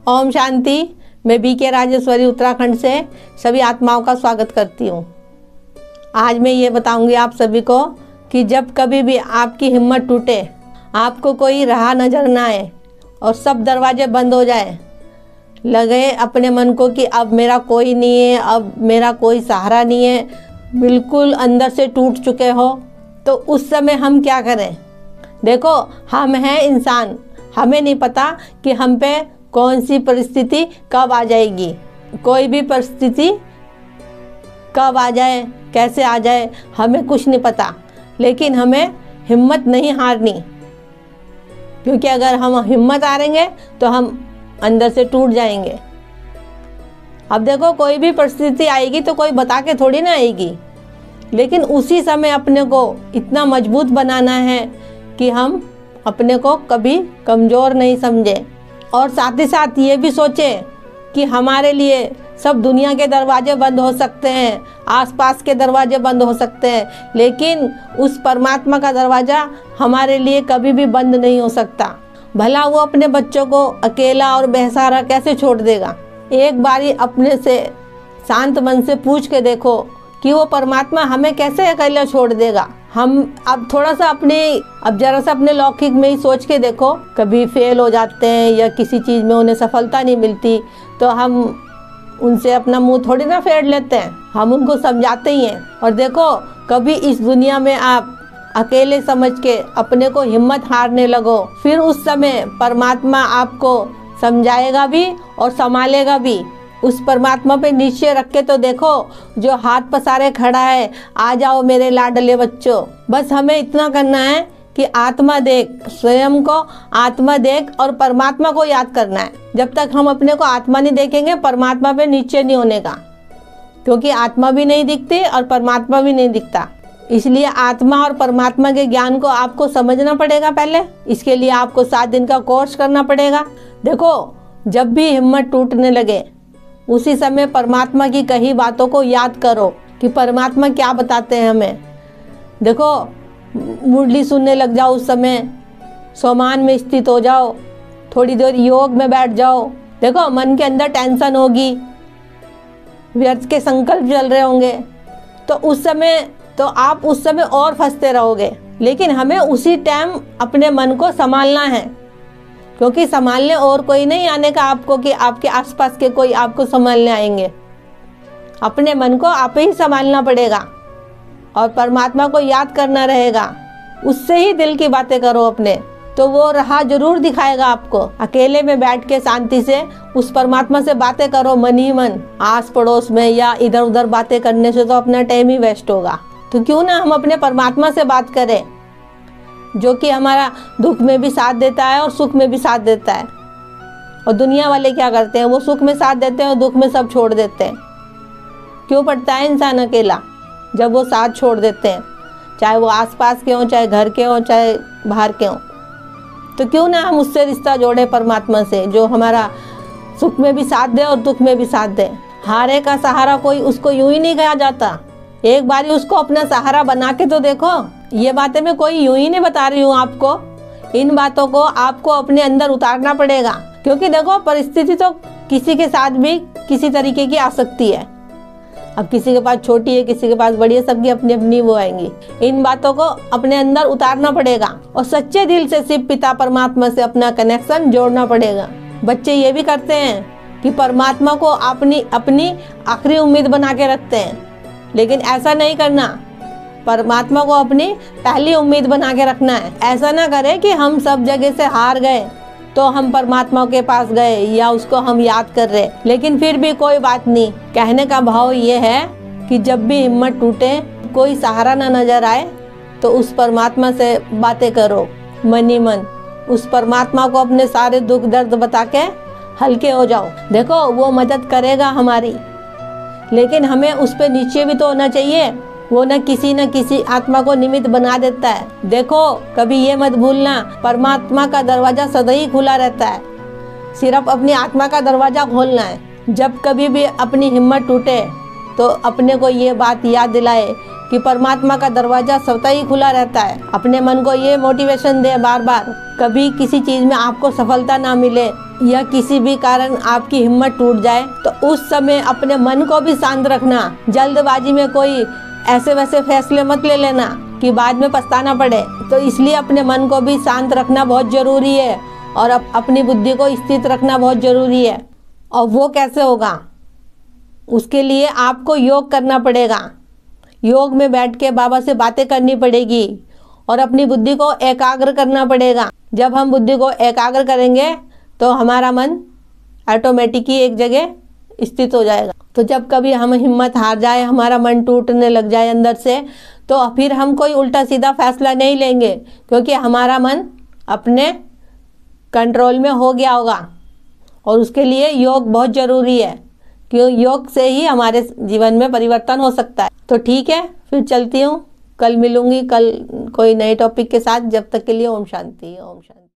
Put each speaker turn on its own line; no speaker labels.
ओम शांति। मैं बीके राजेश्वरी उत्तराखंड से सभी आत्माओं का स्वागत करती हूँ। आज मैं ये बताऊँगी आप सभी को कि जब कभी भी आपकी हिम्मत टूटे, आपको कोई राह नज़र ना आए और सब दरवाजे बंद हो जाए, लगे अपने मन को कि अब मेरा कोई नहीं है, अब मेरा कोई सहारा नहीं है, बिल्कुल अंदर से टूट चुके हो, तो उस समय हम क्या करें? देखो, हम हैं इंसान, हमें नहीं पता कि हम पे कौन सी परिस्थिति कब आ जाएगी। कोई भी परिस्थिति कब आ जाए, कैसे आ जाए, हमें कुछ नहीं पता। लेकिन हमें हिम्मत नहीं हारनी, क्योंकि अगर हम हिम्मत हारेंगे तो हम अंदर से टूट जाएंगे। अब देखो, कोई भी परिस्थिति आएगी तो कोई बता के थोड़ी ना आएगी, लेकिन उसी समय अपने को इतना मजबूत बनाना है कि हम अपने को कभी कमज़ोर नहीं समझें। और साथ ही साथ ये भी सोचें कि हमारे लिए सब दुनिया के दरवाजे बंद हो सकते हैं, आसपास के दरवाजे बंद हो सकते हैं, लेकिन उस परमात्मा का दरवाज़ा हमारे लिए कभी भी बंद नहीं हो सकता। भला वो अपने बच्चों को अकेला और बेसहारा कैसे छोड़ देगा? एक बारी अपने से शांत मन से पूछ के देखो कि वो परमात्मा हमें कैसे अकेला छोड़ देगा। हम अब थोड़ा सा जरा सा अपने लौकिक में ही सोच के देखो, कभी फेल हो जाते हैं या किसी चीज़ में उन्हें सफलता नहीं मिलती तो हम उनसे अपना मुंह थोड़ी ना फेर लेते हैं, हम उनको समझाते ही हैं। और देखो, कभी इस दुनिया में आप अकेले समझ के अपने को हिम्मत हारने लगो, फिर उस समय परमात्मा आपको समझाएगा भी और संभालेगा भी। उस परमात्मा पे निश्चय रख के तो देखो, जो हाथ पसारे खड़ा है, आ जाओ मेरे लाडले बच्चों। बस हमें इतना करना है कि आत्मा देख, स्वयं को आत्मा देख और परमात्मा को याद करना है। जब तक हम अपने को आत्मा नहीं देखेंगे, परमात्मा पे निश्चय नहीं होने का, क्योंकि आत्मा भी नहीं दिखती और परमात्मा भी नहीं दिखता। इसलिए आत्मा और परमात्मा के ज्ञान को आपको समझना पड़ेगा पहले। इसके लिए आपको 7 दिन का कोर्स करना पड़ेगा। देखो, जब भी हिम्मत टूटने लगे, उसी समय परमात्मा की कही बातों को याद करो कि परमात्मा क्या बताते हैं हमें। देखो, मुरली सुनने लग जाओ, उस समय सोमान में स्थित हो जाओ, थोड़ी देर योग में बैठ जाओ। देखो, मन के अंदर टेंशन होगी, व्यर्थ के संकल्प चल रहे होंगे, तो आप उस समय और फंसते रहोगे। लेकिन हमें उसी टाइम अपने मन को संभालना है, क्योंकि संभालने और कोई नहीं आने का आपको कि आपके आसपास के कोई आपको संभालने आएंगे। अपने मन को आप ही संभालना पड़ेगा और परमात्मा को याद करना रहेगा। उससे ही दिल की बातें करो अपने, तो वो राह जरूर दिखाएगा आपको। अकेले में बैठ के शांति से उस परमात्मा से बातें करो, मन ही मन। आस पड़ोस में या इधर उधर बातें करने से तो अपना टाइम ही वेस्ट होगा। तो क्यों ना हम अपने परमात्मा से बात करें, जो कि हमारा दुख में भी साथ देता है और सुख में भी साथ देता है। और दुनिया वाले क्या करते हैं? वो सुख में साथ देते हैं और दुख में सब छोड़ देते हैं। क्यों पड़ता है इंसान अकेला जब वो साथ छोड़ देते हैं? चाहे वो आसपास के हों, चाहे घर के हों, चाहे बाहर के हों। तो क्यों ना हम उससे रिश्ता जोड़े परमात्मा से, जो हमारा सुख में भी साथ दे और दुख में भी साथ दे। हारे का सहारा कोई उसको यूं ही नहीं कहा जाता। एक बारी उसको अपना सहारा बना के तो देखो। ये बातें मैं कोई यूं ही नहीं बता रही हूँ आपको, इन बातों को आपको अपने अंदर उतारना पड़ेगा। क्योंकि देखो, परिस्थिति तो किसी के साथ भी किसी तरीके की आ सकती है। अब किसी के पास छोटी है, किसी के पास बड़ी है, सबकी अपनी अपनी वो आएंगी। इन बातों को अपने अंदर उतारना पड़ेगा और सच्चे दिल से शिव पिता परमात्मा से अपना कनेक्शन जोड़ना पड़ेगा। बच्चे ये भी करते हैं कि परमात्मा को अपनी आखिरी उम्मीद बना के रखते हैं, लेकिन ऐसा नहीं करना। परमात्मा को अपनी पहली उम्मीद बना के रखना है। ऐसा ना करें कि हम सब जगह से हार गए तो हम परमात्मा के पास गए या उसको हम याद कर रहे, लेकिन फिर भी कोई बात नहीं। कहने का भाव ये है कि जब भी हिम्मत टूटे, कोई सहारा ना नजर आए, तो उस परमात्मा से बातें करो मन ही मन। उस परमात्मा को अपने सारे दुख दर्द बता के हल्के हो जाओ। देखो, वो मदद करेगा हमारी, लेकिन हमें उस पर नीचे भी तो होना चाहिए। वो न किसी आत्मा को निमित्त बना देता है। देखो, कभी ये मत भूलना, परमात्मा का दरवाजा सदा ही खुला रहता है, सिर्फ अपनी आत्मा का दरवाजा खोलना है। जब कभी भी अपनी हिम्मत टूटे तो अपने को ये बात याद दिलाए कि परमात्मा का दरवाजा स्वतः ही खुला रहता है। अपने मन को ये मोटिवेशन दे बार बार, कभी किसी चीज में आपको सफलता ना मिले या किसी भी कारण आपकी हिम्मत टूट जाए तो उस समय अपने मन को भी शांत रखना। जल्दबाजी में कोई ऐसे वैसे फैसले मत ले लेना कि बाद में पछताना पड़े। तो इसलिए अपने मन को भी शांत रखना बहुत जरूरी है और अपनी बुद्धि को स्थित रखना बहुत जरूरी है। और वो कैसे होगा? उसके लिए आपको योग करना पड़ेगा। योग में बैठ के बाबा से बातें करनी पड़ेगी और अपनी बुद्धि को एकाग्र करना पड़ेगा। जब हम बुद्धि को एकाग्र करेंगे तो हमारा मन ऑटोमेटिक ही एक जगह स्थित हो जाएगा। तो जब कभी हम हिम्मत हार जाए, हमारा मन टूटने लग जाए अंदर से, तो फिर हम कोई उल्टा सीधा फैसला नहीं लेंगे, क्योंकि हमारा मन अपने कंट्रोल में हो गया होगा। और उसके लिए योग बहुत ज़रूरी है, क्यों योग से ही हमारे जीवन में परिवर्तन हो सकता है। तो ठीक है, फिर चलती हूँ, कल मिलूँगी, कल कोई नए टॉपिक के साथ। जब तक के लिए ओम शांति, ओम शांति।